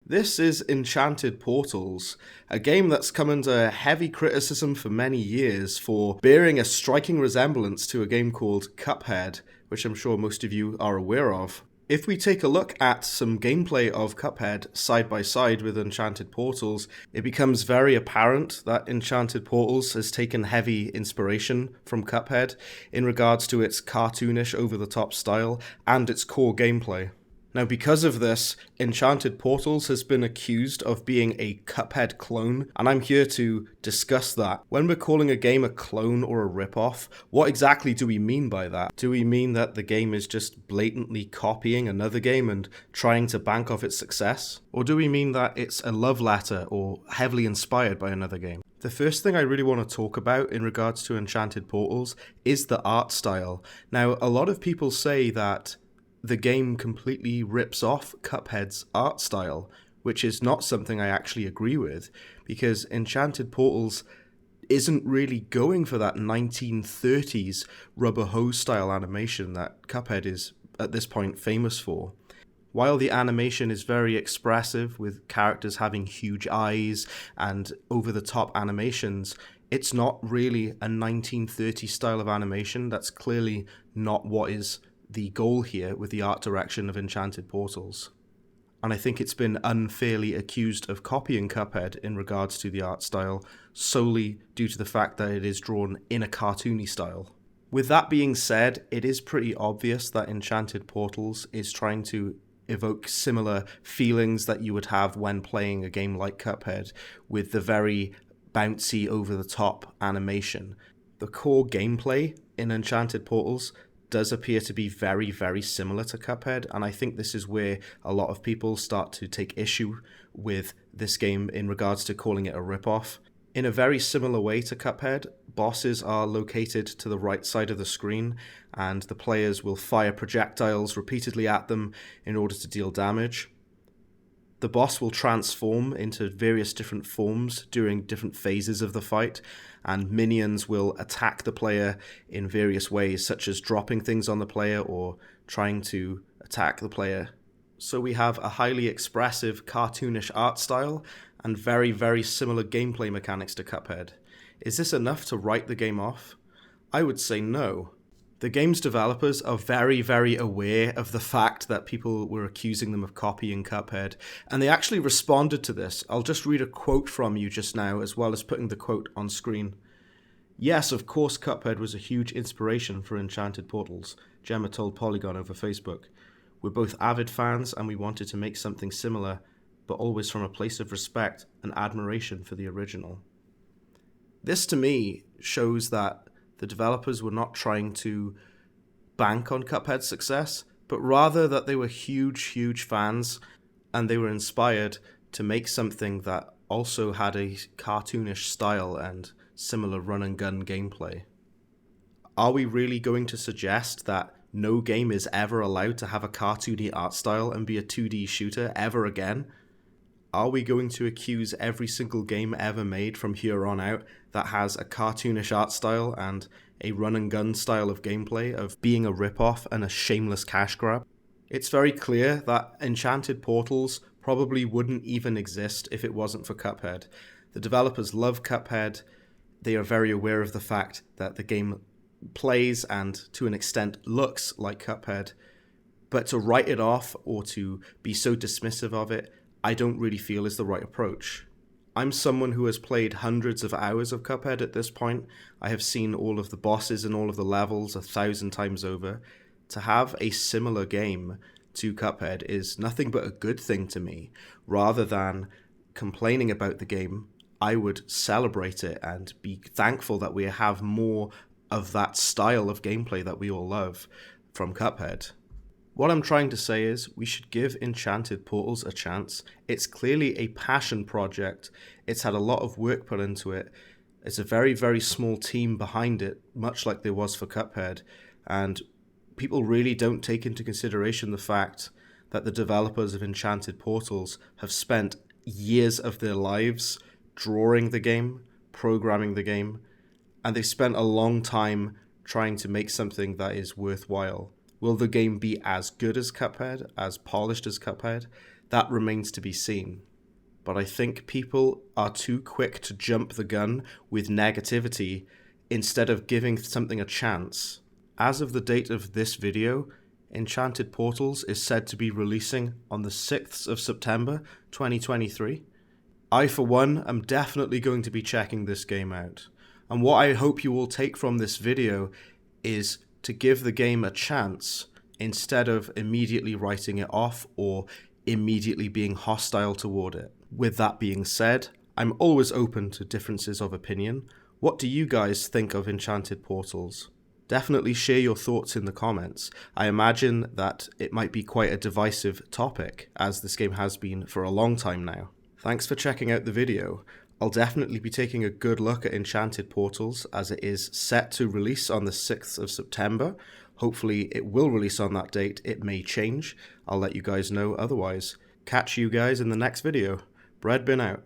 This is Enchanted Portals, a game that's come under heavy criticism for many years for bearing a striking resemblance to a game called Cuphead, which I'm sure most of you are aware of. If we take a look at some gameplay of Cuphead side by side with Enchanted Portals, it becomes very apparent that Enchanted Portals has taken heavy inspiration from Cuphead in regards to its cartoonish over-the-top style and its core gameplay. Now, because of this, Enchanted Portals has been accused of being a Cuphead clone, and I'm here to discuss that. When we're calling a game a clone or a ripoff, what exactly do we mean by that? Do we mean that the game is just blatantly copying another game and trying to bank off its success? Or do we mean that it's a love letter or heavily inspired by another game? The first thing I really want to talk about in regards to Enchanted Portals is the art style. Now, a lot of people say that the game completely rips off Cuphead's art style, which is not something I actually agree with, because Enchanted Portals isn't really going for that 1930s rubber hose style animation that Cuphead is at this point famous for. While the animation is very expressive, with characters having huge eyes and over-the-top animations, it's not really a 1930s style of animation. That's clearly not what is the goal here with the art direction of Enchanted Portals. And I think it's been unfairly accused of copying Cuphead in regards to the art style, solely due to the fact that it is drawn in a cartoony style. With that being said, it is pretty obvious that Enchanted Portals is trying to evoke similar feelings that you would have when playing a game like Cuphead, with the very bouncy, over-the-top animation. The core gameplay in Enchanted Portals does appear to be very, very similar to Cuphead, and I think this is where a lot of people start to take issue with this game in regards to calling it a ripoff. In a very similar way to Cuphead, bosses are located to the right side of the screen, and the players will fire projectiles repeatedly at them in order to deal damage. The boss will transform into various different forms during different phases of the fight, and minions will attack the player in various ways, such as dropping things on the player or trying to attack the player. So we have a highly expressive, cartoonish art style and very, very similar gameplay mechanics to Cuphead. Is this enough to write the game off? I would say no. The game's developers are very, very aware of the fact that people were accusing them of copying Cuphead, and they actually responded to this. I'll just read a quote from you just now, as well as putting the quote on screen. "Yes, of course Cuphead was a huge inspiration for Enchanted Portals," Gemma told Polygon over Facebook. "We're both avid fans and we wanted to make something similar, but always from a place of respect and admiration for the original." This to me shows that the developers were not trying to bank on Cuphead's success, but rather that they were huge, huge fans and they were inspired to make something that also had a cartoonish style and similar run-and-gun gameplay. Are we really going to suggest that no game is ever allowed to have a cartoony art style and be a 2D shooter ever again? Are we going to accuse every single game ever made from here on out that has a cartoonish art style and a run-and-gun style of gameplay of being a rip-off and a shameless cash grab? It's very clear that Enchanted Portals probably wouldn't even exist if it wasn't for Cuphead. The developers love Cuphead. They are very aware of the fact that the game plays and, to an extent, looks like Cuphead. But to write it off or to be so dismissive of it, I don't really feel is the right approach. I'm someone who has played hundreds of hours of Cuphead at this point. I have seen all of the bosses and all of the levels 1,000 times over. To have a similar game to Cuphead is nothing but a good thing to me. Rather than complaining about the game, I would celebrate it and be thankful that we have more of that style of gameplay that we all love from Cuphead. What I'm trying to say is we should give Enchanted Portals a chance. It's clearly a passion project. It's had a lot of work put into it. It's a very, very small team behind it, much like there was for Cuphead. And people really don't take into consideration the fact that the developers of Enchanted Portals have spent years of their lives drawing the game, programming the game, and they've spent a long time trying to make something that is worthwhile. Will the game be as good as Cuphead, as polished as Cuphead? that remains to be seen. But I think people are too quick to jump the gun with negativity instead of giving something a chance. As of the date of this video, Enchanted Portals is said to be releasing on the 6th of September 2023. I, for one, am definitely going to be checking this game out. And what I hope you will take from this video is to give the game a chance instead of immediately writing it off or immediately being hostile toward it. With that being said, I'm always open to differences of opinion. What do you guys think of Enchanted Portals? Definitely share your thoughts in the comments. I imagine that it might be quite a divisive topic, as this game has been for a long time now. Thanks for checking out the video. I'll definitely be taking a good look at Enchanted Portals, as it is set to release on the 6th of September. Hopefully it will release on that date. It may change. I'll let you guys know otherwise. Catch you guys in the next video. Bread bin out.